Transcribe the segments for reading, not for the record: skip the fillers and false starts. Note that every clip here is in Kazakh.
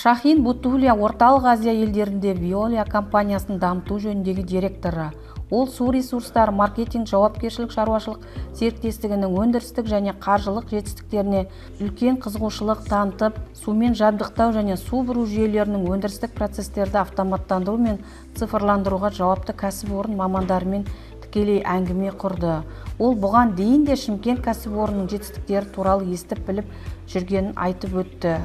Шахин Бутулия Орталық Азия елдерінде Veolia компаниясын дамыту жөніндегі директоры. Ол су ресурстары маркетинг жауапкершілік шаруашылық серіктестігінің өндірістік және қаржылық жетістіктеріне үлкен қызығушылық танытып, сумен жабдықтау және су бұру жүйелерінің өндірістік процестерді автоматтандыру мен цифрландыруға жауапты кәсіпорын мамандарымен тікелей әңгіме құрды. Ол бұған дейін де Шымкент кәсіпорынның жетістіктері туралы естіп біліп жүргенін айтып өтті.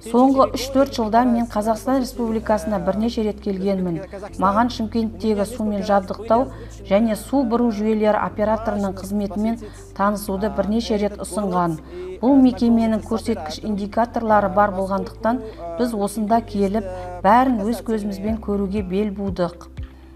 Соңғы 3-4 жылда мен Қазақстан Республикасына бірнеше рет келгенмін. Маған Шымкенттегі сумен жабдықтау және су бұру жүйелері операторының қызметімен танысуды бірнеше рет ұсынған. Бұл мекеменің көрсеткіш индикаторлары бар болғандықтан біз осында келіп, бәрін өз көзімізбен көруге бел будық.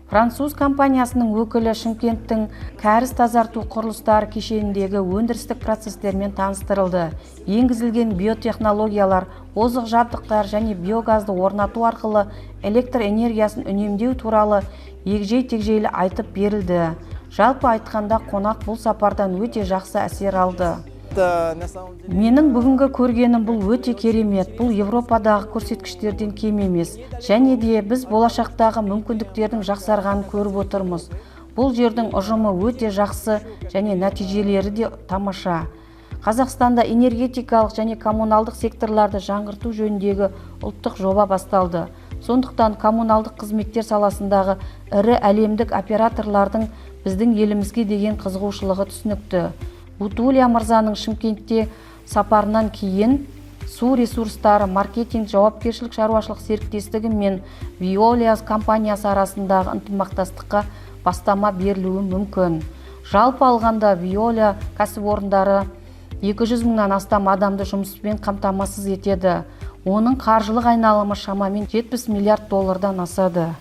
Француз компаниясының өкілі Шымкенттің кәріз тазарту құрылыстары кешеніндегі өндірістік процестермен таныстырылды. Енгізілген биотехнологиялар, озық жабдықтар және биогазды орнату арқылы электр энергиясын үнемдеу туралы егжей-тегжейлі айтып берілді. Жалпы айтқанда қонақ бұл сапардан өте жақсы әсер алды. Менің бүгінгі көргенім бұл өте керемет. Бұл Европадағы көрсеткіштерден кем емес. Және де біз болашақтағы мүмкіндіктердің жақсарғанын көріп отырмыз. Бұл жердің ұжымы өте жақсы және нәтижелері де тамаша. Қазақстанда энергетикалық және коммуналдық секторларды жаңғырту жөніндегі ұлттық жоба басталды. Сондықтан коммуналдық қызметтер саласындағы ірі әлемдік операторлардың біздің елімізге деген қызығушылығы түсінікті. Бутулия мырзаның Шымкентте сапарынан кейін су ресурстары маркетинг жауапкершілік шаруашылық серіктестігі мен Veolia компаниясы арасындағы ынтымақтастыққа бастама берілуі мүмкін. Жалпы алғанда Veolia кәсіпорындары 200 мыңнан астам адамды жұмыспен қамтамасыз етеді. Оның қаржылық айналымы шамамен $70 миллиард асады.